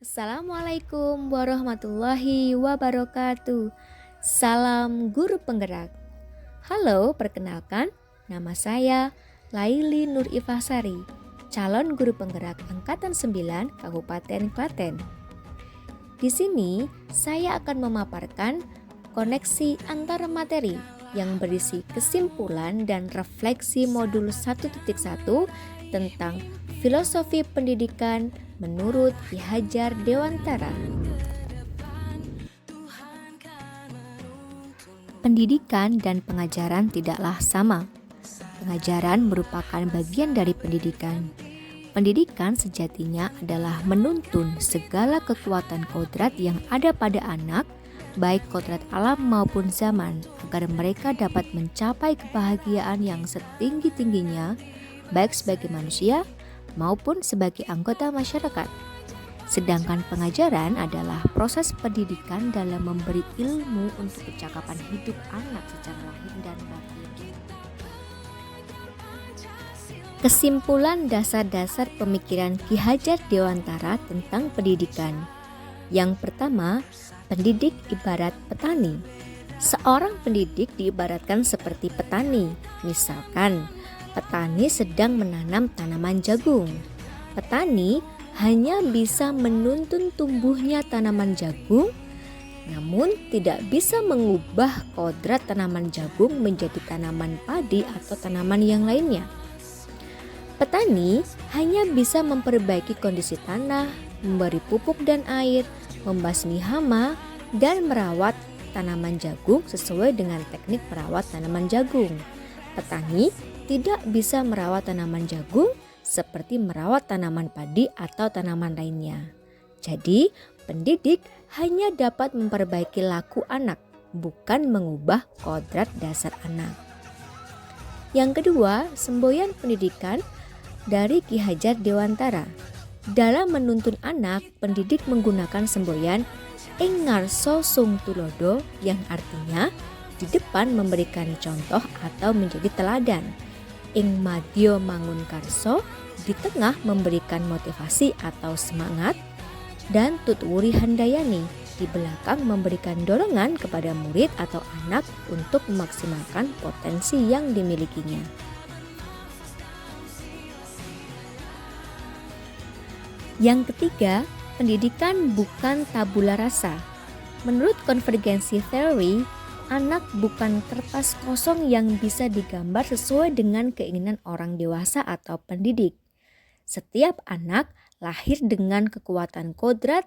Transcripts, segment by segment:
Assalamualaikum warahmatullahi wabarakatuh. Salam guru penggerak. Halo, perkenalkan, nama saya Laili Nur Ifasari, calon guru penggerak angkatan 9 Kabupaten Klaten. Di sini saya akan memaparkan koneksi antar materi yang berisi kesimpulan dan refleksi modul 1.1 tentang filosofi pendidikan menurut Ki Hajar Dewantara. Pendidikan dan pengajaran tidaklah sama. Pengajaran merupakan bagian dari pendidikan. Pendidikan sejatinya adalah menuntun segala kekuatan kodrat yang ada pada anak, baik kodrat alam maupun zaman, agar mereka dapat mencapai kebahagiaan yang setinggi-tingginya, baik sebagai manusia maupun sebagai anggota masyarakat. Sedangkan pengajaran adalah proses pendidikan dalam memberi ilmu untuk kecakapan hidup anak secara lahir dan batin. Kesimpulan dasar-dasar pemikiran Ki Hajar Dewantara tentang pendidikan. Yang pertama, pendidik ibarat petani. Seorang pendidik diibaratkan seperti petani. Misalkan, petani sedang menanam tanaman jagung. Petani hanya bisa menuntun tumbuhnya tanaman jagung, namun tidak bisa mengubah kodrat tanaman jagung menjadi tanaman padi atau tanaman yang lainnya. Petani hanya bisa memperbaiki kondisi tanah, memberi pupuk dan air, membasmi hama, dan merawat tanaman jagung sesuai dengan teknik merawat tanaman jagung. Petani tidak bisa merawat tanaman jagung seperti merawat tanaman padi atau tanaman lainnya. Jadi, pendidik hanya dapat memperbaiki laku anak, bukan mengubah kodrat dasar anak. Yang kedua, semboyan pendidikan dari Ki Hajar Dewantara. Dalam menuntun anak, pendidik menggunakan semboyan ing ngarso sung tulodo, yang artinya di depan memberikan contoh atau menjadi teladan. Ing madyo mangun karso, di tengah memberikan motivasi atau semangat, dan tutwuri handayani, di belakang memberikan dorongan kepada murid atau anak untuk memaksimalkan potensi yang dimilikinya. Yang ketiga, pendidikan bukan tabula rasa. Menurut konvergensi teori, anak bukan kertas kosong yang bisa digambar sesuai dengan keinginan orang dewasa atau pendidik. Setiap anak lahir dengan kekuatan kodrat,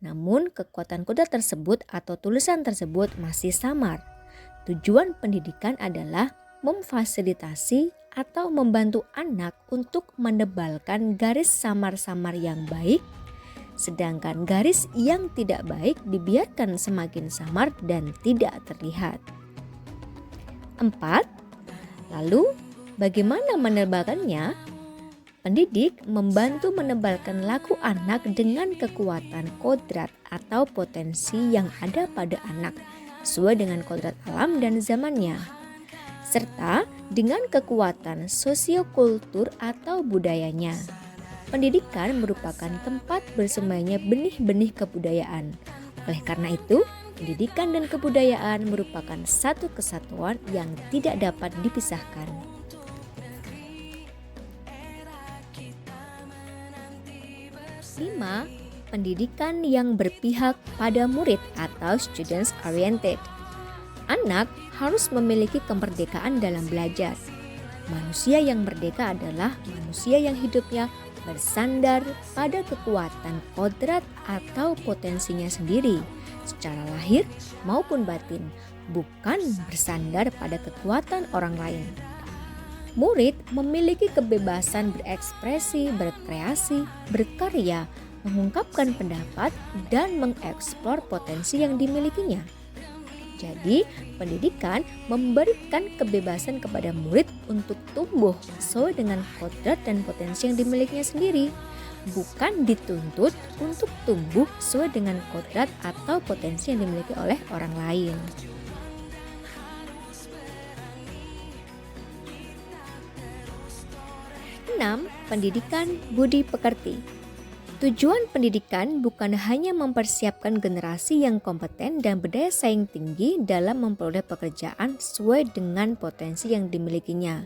namun kekuatan kodrat tersebut atau tulisan tersebut masih samar. Tujuan pendidikan adalah memfasilitasi atau membantu anak untuk menebalkan garis samar-samar yang baik, sedangkan garis yang tidak baik dibiarkan semakin samar dan tidak terlihat. 4. Lalu, bagaimana menebalkannya? Pendidik membantu menebalkan laku anak dengan kekuatan kodrat atau potensi yang ada pada anak sesuai dengan kodrat alam dan zamannya, serta dengan kekuatan sosiokultur atau budayanya. Pendidikan merupakan tempat bersemayanya benih-benih kebudayaan. Oleh karena itu, pendidikan dan kebudayaan merupakan satu kesatuan yang tidak dapat dipisahkan. 5. Pendidikan yang berpihak pada murid atau students oriented. Anak harus memiliki kemerdekaan dalam belajar. Manusia yang merdeka adalah manusia yang hidupnya bersandar pada kekuatan kodrat atau potensinya sendiri, secara lahir maupun batin, bukan bersandar pada kekuatan orang lain. Murid memiliki kebebasan berekspresi, berkreasi, berkarya, mengungkapkan pendapat, dan mengeksplor potensi yang dimilikinya. Jadi, pendidikan memberikan kebebasan kepada murid untuk tumbuh sesuai dengan kodrat dan potensi yang dimilikinya sendiri, bukan dituntut untuk tumbuh sesuai dengan kodrat atau potensi yang dimiliki oleh orang lain. 6. Pendidikan budi pekerti. Tujuan pendidikan bukan hanya mempersiapkan generasi yang kompeten dan berdaya saing tinggi dalam memperoleh pekerjaan sesuai dengan potensi yang dimilikinya.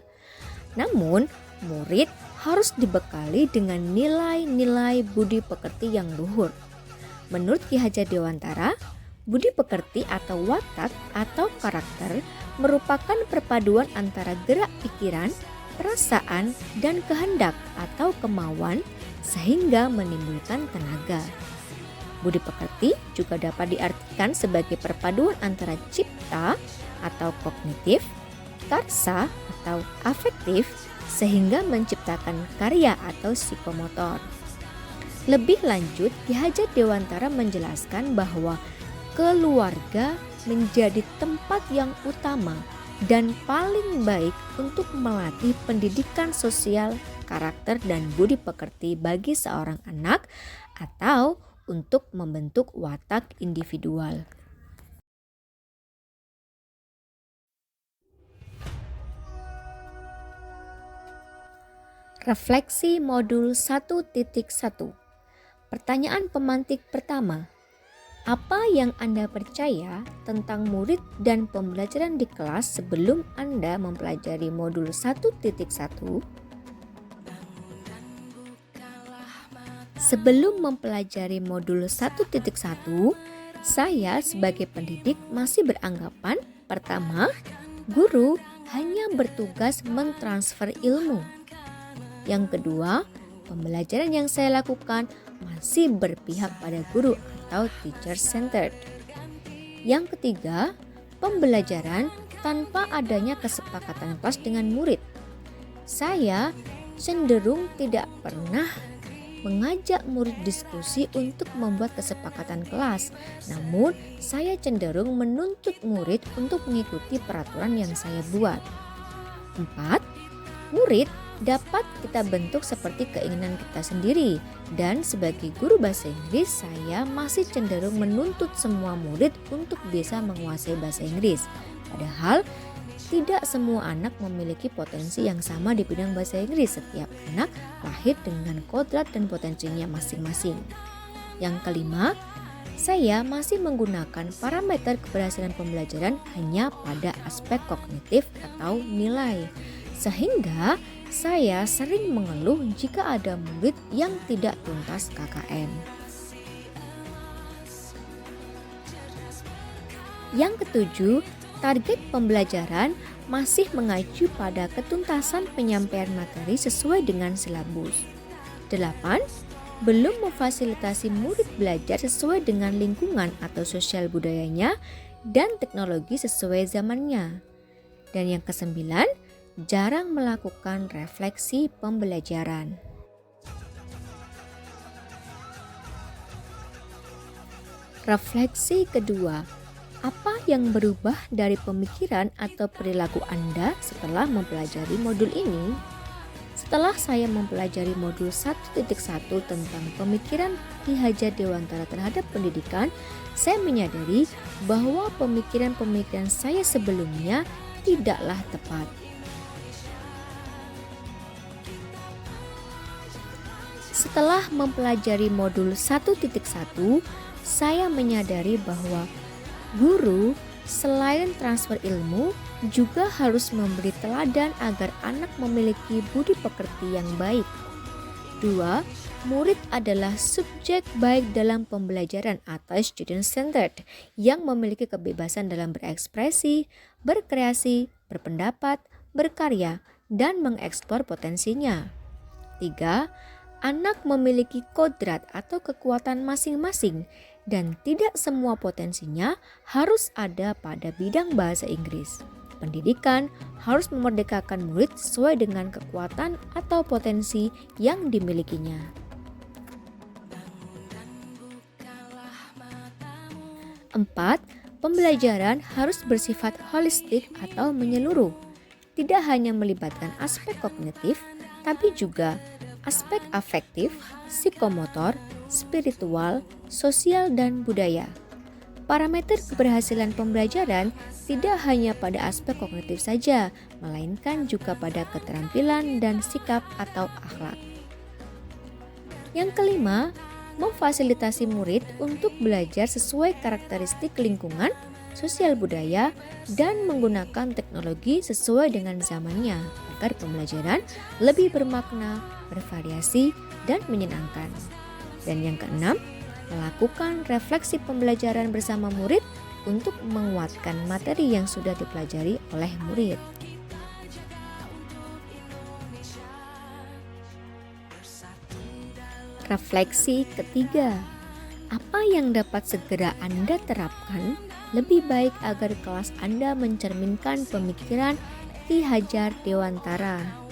Namun, murid harus dibekali dengan nilai-nilai budi pekerti yang luhur. Menurut Ki Hajar Dewantara, budi pekerti atau watak atau karakter merupakan perpaduan antara gerak pikiran, perasaan, dan kehendak atau kemauan sehingga menimbulkan tenaga. Budi pekerti juga dapat diartikan sebagai perpaduan antara cipta atau kognitif, karsa atau afektif sehingga menciptakan karya atau psikomotor. Lebih lanjut, Ki Hajar Dewantara menjelaskan bahwa keluarga menjadi tempat yang utama dan paling baik untuk melatih pendidikan sosial, karakter, dan budi pekerti bagi seorang anak atau untuk membentuk watak individual. Refleksi modul 1.1. Pertanyaan pemantik pertama. Apa yang Anda percaya tentang murid dan pembelajaran di kelas sebelum Anda mempelajari modul 1.1? Sebelum mempelajari modul 1.1, saya sebagai pendidik masih beranggapan pertama, guru hanya bertugas mentransfer ilmu. Yang kedua, pembelajaran yang saya lakukan masih berpihak pada guru atau teacher centered. Yang ketiga, pembelajaran tanpa adanya kesepakatan kelas dengan murid. Saya cenderung tidak pernah mengajak murid diskusi untuk membuat kesepakatan kelas. Namun, saya cenderung menuntut murid untuk mengikuti peraturan yang saya buat. 4. Murid dapat kita bentuk seperti keinginan kita sendiri. Dan sebagai guru bahasa Inggris, saya masih cenderung menuntut semua murid untuk bisa menguasai bahasa Inggris. Padahal, tidak semua anak memiliki potensi yang sama di bidang bahasa Inggris. Setiap anak lahir dengan kodrat dan potensinya masing-masing. Yang kelima, saya masih menggunakan parameter keberhasilan pembelajaran hanya pada aspek kognitif atau nilai. Sehingga saya sering mengeluh jika ada murid yang tidak tuntas KKM. Yang ketujuh, target pembelajaran masih mengacu pada ketuntasan penyampaian materi sesuai dengan silabus. 8. Belum memfasilitasi murid belajar sesuai dengan lingkungan atau sosial budayanya dan teknologi sesuai zamannya. Dan yang kesembilan, jarang melakukan refleksi pembelajaran. Refleksi kedua, apa yang berubah dari pemikiran atau perilaku Anda setelah mempelajari modul ini? Setelah saya mempelajari modul 1.1 tentang pemikiran Ki Hajar Dewantara terhadap pendidikan, saya menyadari bahwa pemikiran-pemikiran saya sebelumnya tidaklah tepat. Setelah mempelajari modul 1.1, saya menyadari bahwa guru selain transfer ilmu juga harus memberi teladan agar anak memiliki budi pekerti yang baik. 2. Murid adalah subjek baik dalam pembelajaran atau student centered yang memiliki kebebasan dalam berekspresi, berkreasi, berpendapat, berkarya, dan mengeksplor potensinya. 3. Anak memiliki kodrat atau kekuatan masing-masing dan tidak semua potensinya harus ada pada bidang bahasa Inggris. Pendidikan harus memerdekakan murid sesuai dengan kekuatan atau potensi yang dimilikinya. 4. Pembelajaran harus bersifat holistik atau menyeluruh. Tidak hanya melibatkan aspek kognitif, tapi juga aspek afektif, psikomotor, spiritual, sosial, dan budaya. Parameter keberhasilan pembelajaran tidak hanya pada aspek kognitif saja, melainkan juga pada keterampilan dan sikap atau akhlak. Yang kelima, memfasilitasi murid untuk belajar sesuai karakteristik lingkungan, sosial budaya, dan menggunakan teknologi sesuai dengan zamannya agar pembelajaran lebih bermakna, bervariasi, dan menyenangkan. Dan yang keenam, melakukan refleksi pembelajaran bersama murid untuk menguatkan materi yang sudah dipelajari oleh murid. Refleksi ketiga, apa yang dapat segera Anda terapkan lebih baik agar kelas Anda mencerminkan pemikiran Ki Hajar Dewantara?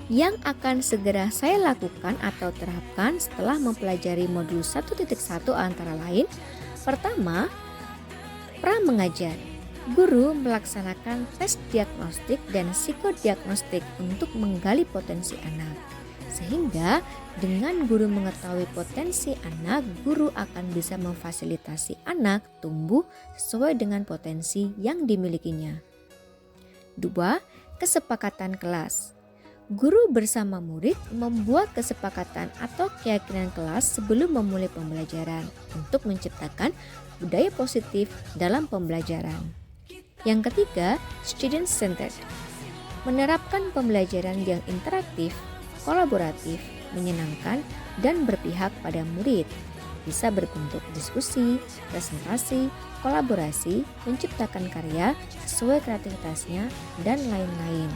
Yang akan segera saya lakukan atau terapkan setelah mempelajari modul 1.1 antara lain, pertama, pra-mengajar. Guru melaksanakan tes diagnostik dan psikodiagnostik untuk menggali potensi anak. Sehingga dengan guru mengetahui potensi anak, guru akan bisa memfasilitasi anak tumbuh sesuai dengan potensi yang dimilikinya. 2. Kesepakatan kelas. Guru bersama murid membuat kesepakatan atau keyakinan kelas sebelum memulai pembelajaran untuk menciptakan budaya positif dalam pembelajaran. Yang ketiga, student centered. Menerapkan pembelajaran yang interaktif, kolaboratif, menyenangkan, dan berpihak pada murid. Bisa berbentuk diskusi, presentasi, kolaborasi, menciptakan karya sesuai kreativitasnya, dan lain-lain.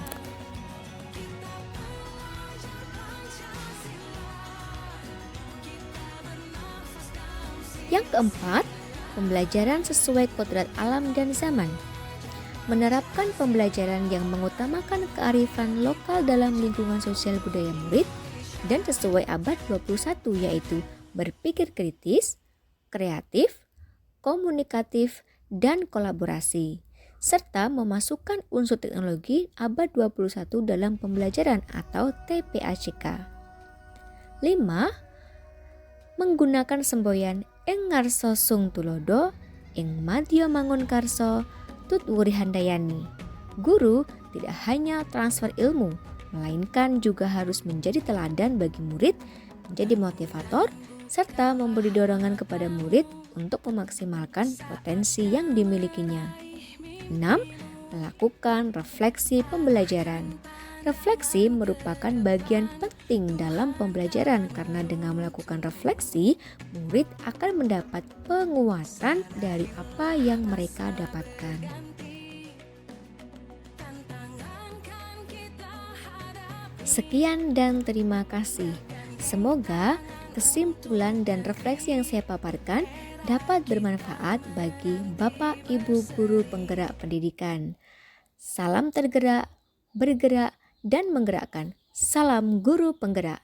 Yang keempat, pembelajaran sesuai kodrat alam dan zaman. Menerapkan pembelajaran yang mengutamakan kearifan lokal dalam lingkungan sosial budaya murid dan sesuai abad 21, yaitu berpikir kritis, kreatif, komunikatif, dan kolaborasi, serta memasukkan unsur teknologi abad 21 dalam pembelajaran atau TPACK. 5. Menggunakan semboyan Ing ngarsa sung tulodo, ing madya mangun karso, Tut Wuri Handayani. Guru tidak hanya transfer ilmu, melainkan juga harus menjadi teladan bagi murid, menjadi motivator, serta memberi dorongan kepada murid untuk memaksimalkan potensi yang dimilikinya. 6. Melakukan refleksi pembelajaran. Refleksi merupakan bagian penting dalam pembelajaran karena dengan melakukan refleksi, murid akan mendapat penguatan dari apa yang mereka dapatkan. Sekian dan terima kasih. Semoga kesimpulan dan refleksi yang saya paparkan dapat bermanfaat bagi Bapak Ibu guru penggerak pendidikan. Salam tergerak, bergerak, dan menggerakkan. Salam guru penggerak.